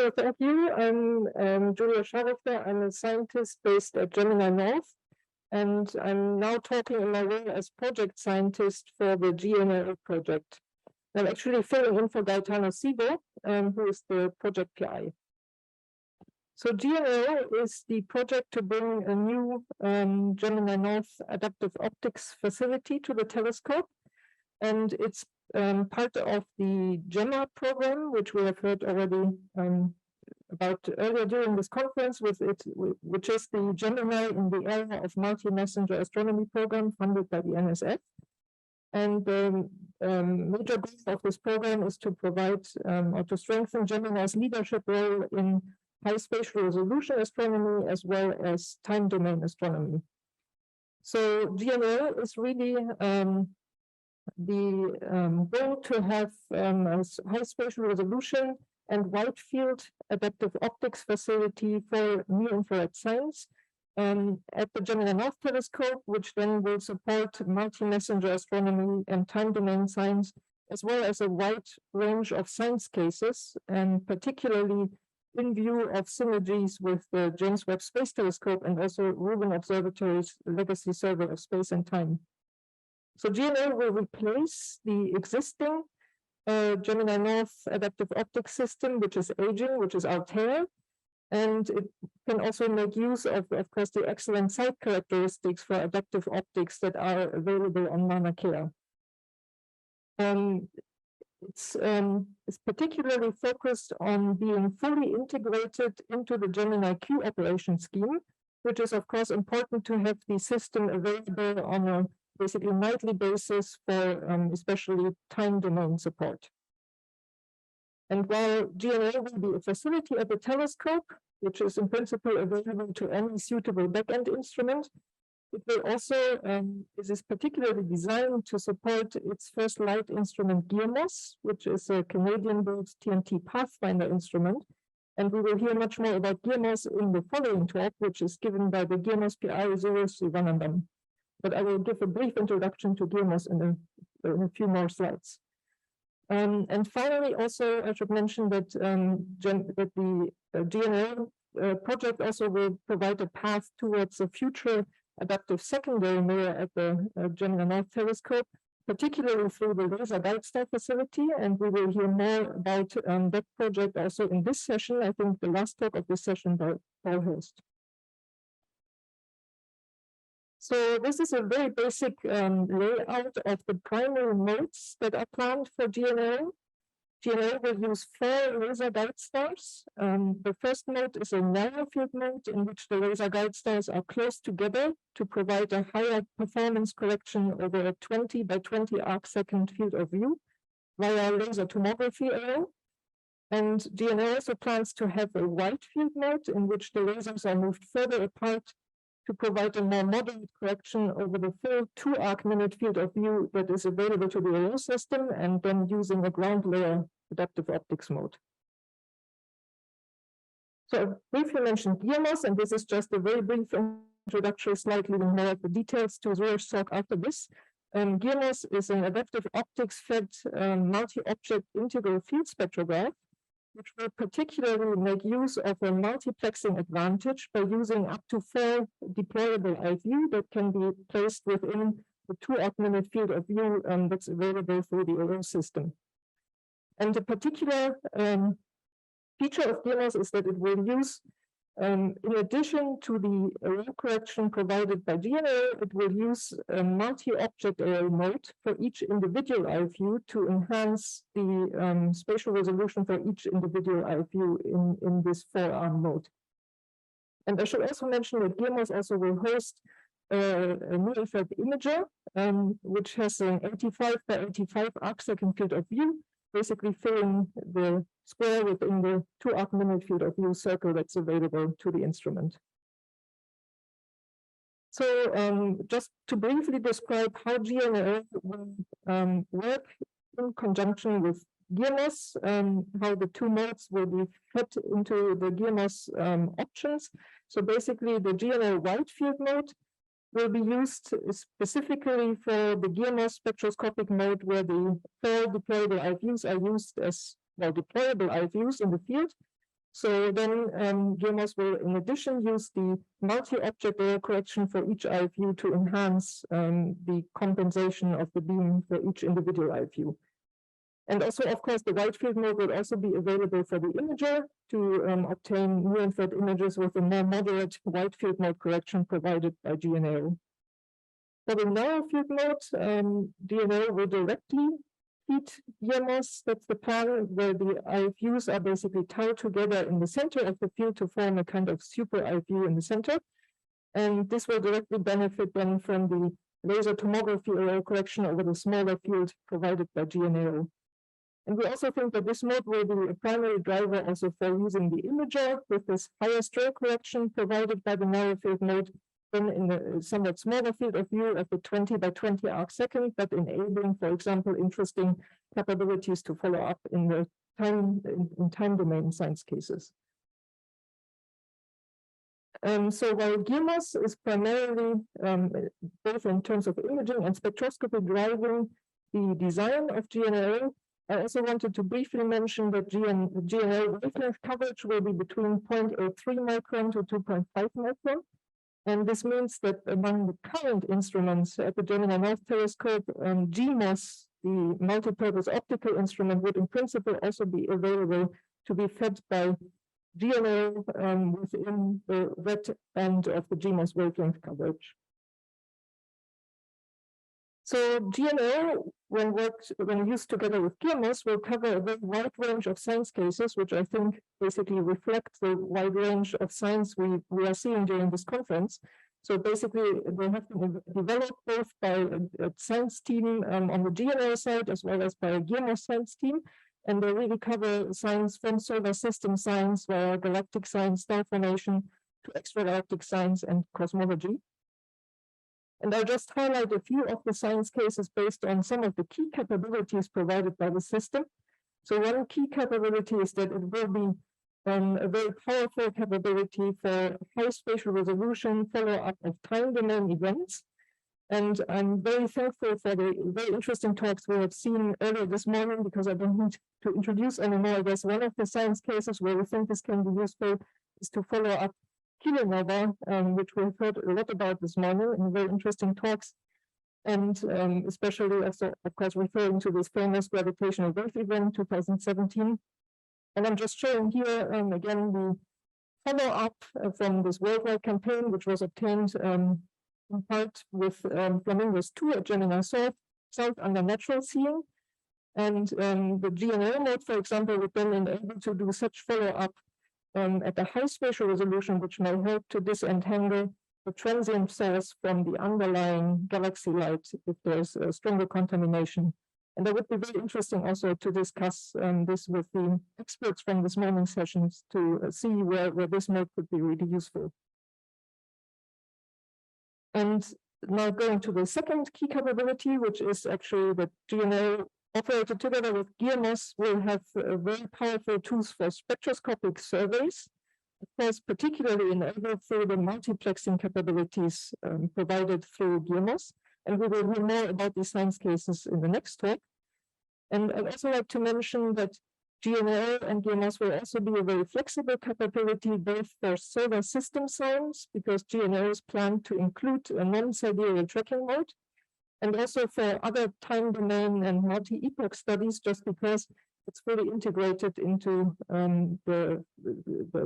So thank you. I'm Julia Scharifter. I'm a scientist based at Gemini North, and I'm now talking in my role as project scientist for the GNL project. I'm actually filling in for Gaetano Sigo, who is the project PI. So GNL is the project to bring a new Gemini North Adaptive Optics facility to the telescope, and it's part of the GEMMA program, which we have heard already about earlier during this conference, which is the Gemini in the area of multi-messenger astronomy program funded by the NSF. And the major goal of this program is to provide or to strengthen Gemini's leadership role in high spatial resolution astronomy as well as time domain astronomy. So GNL is really the goal to have a high spatial resolution and wide field adaptive optics facility for near-infrared science at the Gemini North Telescope, which then will support multi-messenger astronomy and time domain science, as well as a wide range of science cases, and particularly in view of synergies with the James Webb Space Telescope and also Rubin Observatory's legacy survey of space and time. So GNL will replace the existing Gemini North Adaptive Optics system, which is aging, which is Altair, and it can also make use of course, the excellent site characteristics for adaptive optics that are available on Mauna Kea. It's particularly focused on being fully integrated into the Gemini Q operation scheme, which is of course important to have the system available on a basically nightly basis for especially time domain support. And while GNL will be a facility at the telescope, which is in principle available to any suitable backend instrument, it will also, it is particularly designed to support its first light instrument GEOMOS, which is a Canadian-built TNT Pathfinder instrument. And we will hear much more about GEOMOS in the following talk, which is given by the GEOMOS PI Sivanandam. But I will give a brief introduction to GEOMOS in a few more slides. And finally, also, I should mention that, that the GNL project also will provide a path towards a future adaptive secondary mirror at the Gemini North Telescope, particularly through the laser guide star facility. And we will hear more about that project also in this session. I think the last talk of this session by Paul Hurst. So this is a very basic layout of the primary modes that are planned for GNL. GNL will use 4 laser guide stars. The first mode is a narrow field mode in which the laser guide stars are close together to provide a higher performance correction over a 20 by 20 arc-second field of view via laser tomography array. And GNL also plans to have a wide field mode in which the lasers are moved further apart to provide a more moderate correction over the full 2 arc-minute field of view that is available to the AO system, and then using a ground layer adaptive optics mode. So I briefly mentioned GEOMOS, and this is just a very brief introductory slide, leaving more of the details to Zurish's talk after this. GEOMOS is an adaptive optics-fed multi-object integral field spectrograph, which will particularly make use of a multiplexing advantage by using up to 4 deployable IVU that can be placed within the 2 arc-minute field of view that's available through the AO system. And a particular feature of GEOMOS is that it will use, in addition to the array correction provided by GNL, it will use a multi-object array mode for each individual IVU to enhance the spatial resolution for each individual IVU in this 4-arm mode. And I should also mention that GEOMOS also will host a near-infrared imager, which has an 85 by 85 arc-second field of view, basically filling the square within the 2 arc-minute field of view circle that's available to the instrument. So just to briefly describe how GNL will work in conjunction with GEOMOS, how the 2 modes will be fed into the GEOMOS options. So basically the GNL wide field mode will be used specifically for the GEOMOS spectroscopic mode, where the 4 deployable IVUs are used as, well, deployable IVUs in the field. So then GMOS will, in addition, use the multi-object error correction for each IFU to enhance the compensation of the beam for each individual IFU. And also, of course, the wide field mode will also be available for the imager to obtain near-infrared images with a more moderate wide field mode correction provided by GNO. For the narrow field mode, GNO will directly feed GMOS. That's the plan, where the IFUs are basically tied together in the center of the field to form a kind of super IFU in the center. And this will directly benefit then from the laser tomography error correction over the smaller field provided by GNO. And we also think that this mode will be a primary driver also for using the imager with this higher stroke correction provided by the narrow field mode, then in a somewhat smaller field of view at the 20 by 20 arc second, but enabling, for example, interesting capabilities to follow up in the time domain science cases. So while GMOS is primarily, both in terms of imaging and spectroscopy, driving the design of GNO, I also wanted to briefly mention that GNO wavelength coverage will be between 0.03 micron to 2.5 micron. And this means that among the current instruments at the Gemini North Telescope, GMOS, the multipurpose optical instrument, would in principle also be available to be fed by GNO within the red band of the GMOS wavelength coverage. So GNO, when used together with GMOS, will cover a very wide range of science cases, which I think basically reflects the wide range of science we are seeing during this conference. So basically, they have been developed both by a science team on the GNO side, as well as by a GMOS science team. And they really cover science from solar system science, via galactic science, star formation, to extragalactic science and cosmology. And I'll just highlight a few of the science cases based on some of the key capabilities provided by the system. So one key capability is that it will be a very powerful capability for high spatial resolution follow-up of time domain events. And I'm very thankful for the very interesting talks we have seen earlier this morning, because I don't need to introduce anymore. I guess one of the science cases where we think this can be useful is to follow up kilonova, which we've heard a lot about this morning in very interesting talks, and especially also, of course, referring to this famous gravitational wave event 2017. And I'm just showing here again the follow-up from this worldwide campaign, which was obtained in part with Flamingos 2 at Gemini South under natural seeing. And the GNO mode, for example, would then enable to do such follow-up at a high spatial resolution, which may help to disentangle the transient source from the underlying galaxy light if there's a stronger contamination. And that would be very interesting also to discuss this with the experts from this morning's sessions to see where this mode could be really useful. And now going to the second key capability, which is actually that GNO operated together with GMOS will have very powerful tools for spectroscopic surveys, of course, particularly enabled through the multiplexing capabilities provided through GMOS. And we will hear more about these science cases in the next talk. And I'd also like to mention that GNO and GMOS will also be a very flexible capability, both for solar system science, because GNO is planned to include a non-sidereal tracking mode, and also for other time domain and multi-epoch studies, just because it's fully integrated into the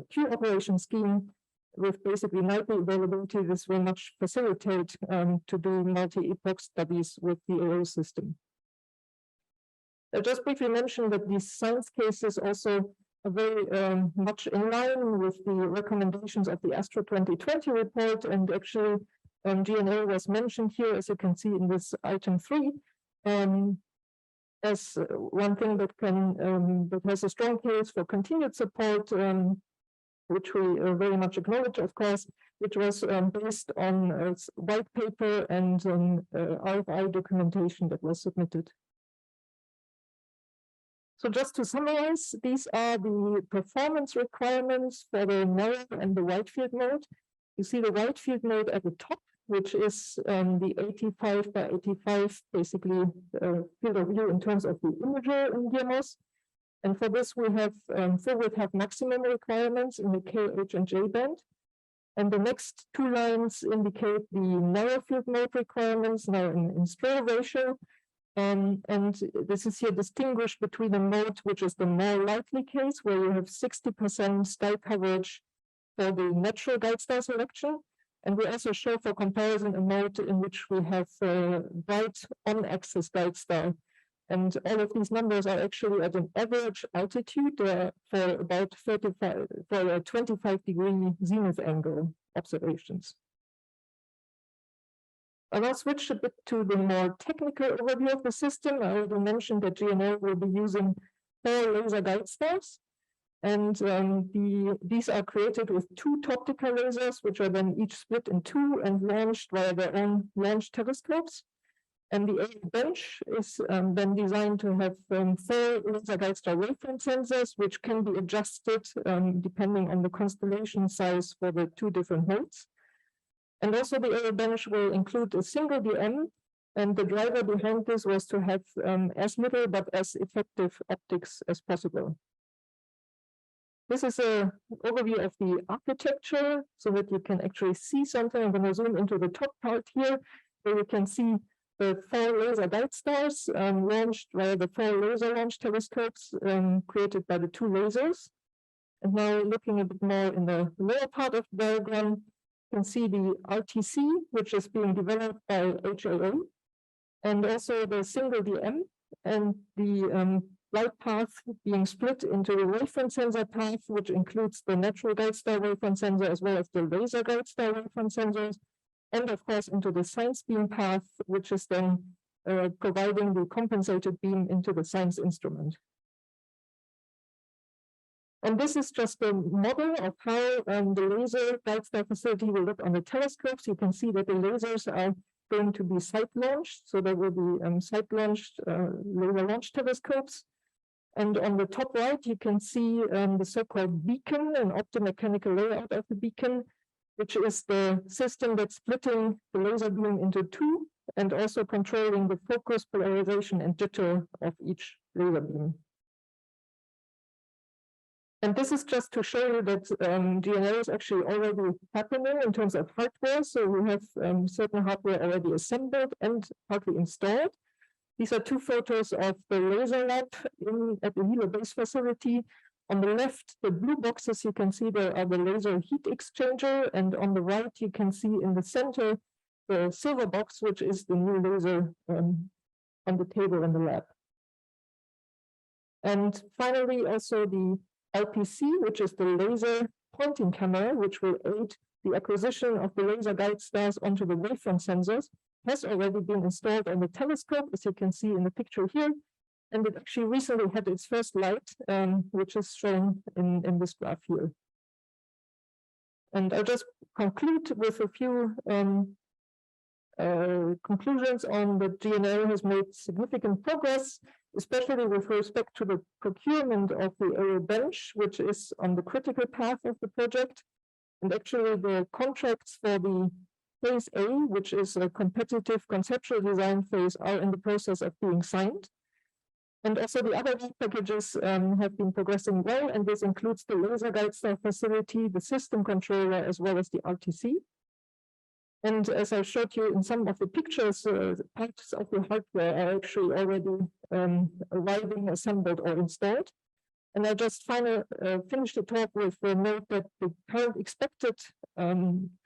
Q operation scheme with basically nightly availability. This will much facilitate to do multi-epoch studies with the AO system. I'll just briefly mention that these science cases also are very much in line with the recommendations of the Astro 2020 report, and actually GNO was mentioned here, as you can see in this item 3, as one thing that that has a strong case for continued support, which we very much acknowledge, of course, which was based on a white paper and RFI documentation that was submitted. So just to summarize, these are the performance requirements for the narrow and the wide field mode. You see the wide field mode at the top, which is the 85 by 85, basically field of view in terms of the imager in GMOS. And for this, we have full width have maximum requirements in the K, H, and J band. And the next two lines indicate the narrow field mode requirements now in strain ratio. And this is here distinguished between a mode which is the more likely case, where you have 60% sky coverage for the natural guide star selection. And we also show for comparison a mode in which we have bright on-axis guide star. And all of these numbers are actually at an average altitude for about 35, for a 25-degree zenith angle observations. I'll now switch a bit to the more technical overview of the system. I already mentioned that GNL will be using 4 laser guide stars. And these are created with 2 optical lasers, which are then each split in 2 and launched via their own launch telescopes. And the A bench is then designed to have 4 laser guide star wavefront sensors, which can be adjusted depending on the constellation size for the 2 different modes. And also the A bench will include a single DM, and the driver behind this was to have as little but as effective optics as possible. This is an overview of the architecture so that you can actually see something. I'm going to zoom into the top part here, where you can see the 4 laser guide stars launched via the 4 laser launch telescopes created by the 2 lasers. And now looking a bit more in the lower part of the diagram, you can see the RTC, which is being developed by HAA, and also the single DM, and the light path being split into the wavefront sensor path, which includes the natural guide star wavefront sensor as well as the laser guide star wavefront sensors, and of course into the science beam path, which is then providing the compensated beam into the science instrument. And this is just a model of how the laser guide star facility will look on the telescopes. You can see that the lasers are going to be site-launched, so there will be site-launched laser launch telescopes. And on the top right, you can see the so-called beacon, an optomechanical layout of the beacon, which is the system that's splitting the laser beam into 2 and also controlling the focus, polarization, and jitter of each laser beam. And this is just to show you that GNL is actually already happening in terms of hardware. So we have certain hardware already assembled and partly installed. These are 2 photos of the laser lab at the Hilo base facility. On the left, the blue boxes, you can see there are the laser heat exchanger. And on the right, you can see in the center, the silver box, which is the new laser on the table in the lab. And finally, also the LPC, which is the laser pointing camera, which will aid the acquisition of the laser guide stars onto the wavefront sensors, has already been installed on the telescope, as you can see in the picture here. And it actually recently had its first light, which is shown in this graph here. And I'll just conclude with a few conclusions on that GNL has made significant progress, especially with respect to the procurement of the AO bench, which is on the critical path of the project. And actually the contracts for the phase A, which is a competitive conceptual design phase, are in the process of being signed. And also the other packages have been progressing well, and this includes the laser guide star facility, the system controller, as well as the RTC. And as I showed you in some of the pictures, parts of the hardware are actually already arriving, assembled, or installed. And I just finished the talk with the note that the current expected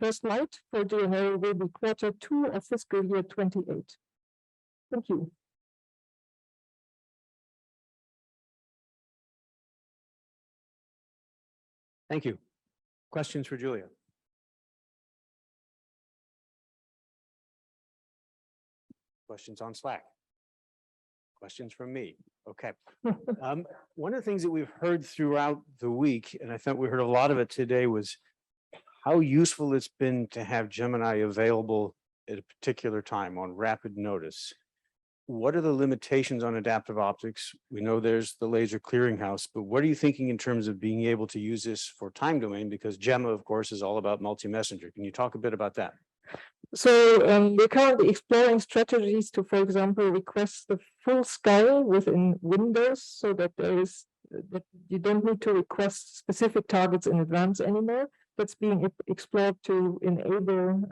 first light for GNL will be Q2 of fiscal year 28. Thank you. Thank you. Questions for Julia? Questions on Slack? Questions from me? Okay. One of the things that we've heard throughout the week, and I thought we heard a lot of it today, was how useful it's been to have Gemini available at a particular time on rapid notice. What are the limitations on adaptive optics? We know there's the laser clearinghouse, but what are you thinking in terms of being able to use this for time domain? Because Gemma, of course, is all about multi-messenger. Can you talk a bit about that? So we're currently exploring strategies to, for example, request the full sky within windows so that there is that you don't need to request specific targets in advance anymore. That's being explored to enable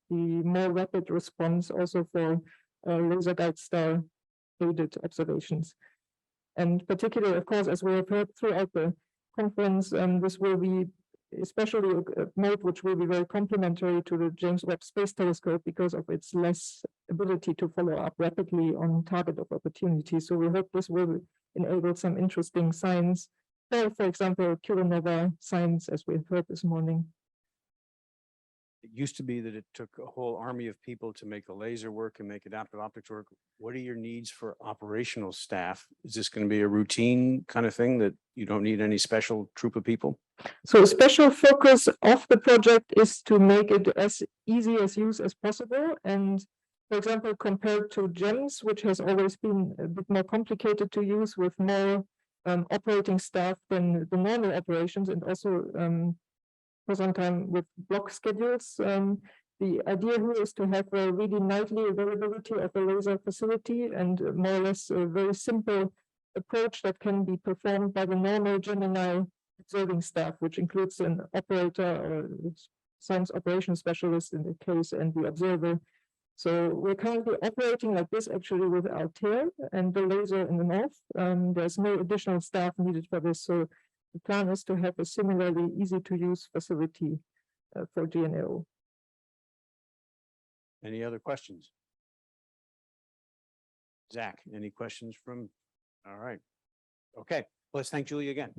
the more rapid response also for laser guide star aided observations. And particularly, of course, as we have heard throughout the conference, this will be especially a mode which will be very complementary to the James Webb Space Telescope because of its less ability to follow up rapidly on target of opportunity. So we hope this will enable some interesting science, for example, kilonova science, as we've heard this morning. It used to be that it took a whole army of people to make the laser work and make adaptive optics work. What are your needs for operational staff? Is this going to be a routine kind of thing that you don't need any special troop of people? So a special focus of the project is to make it as easy as use as possible. And for example, compared to GEMS, which has always been a bit more complicated to use with more operating staff than the normal operations, and also for some time with block schedules. The idea here is to have a really nightly availability of a laser facility and more or less a very simple approach that can be performed by the normal Gemini observing staff, which includes an operator or science operations specialist in the case and the observer. So we're currently operating like this actually with Altair and the laser in the north. There's no additional staff needed for this. So the plan is to have a similarly easy to use facility for GNO. Any other questions? Zach, any questions from? All right. Okay, let's thank Julie again.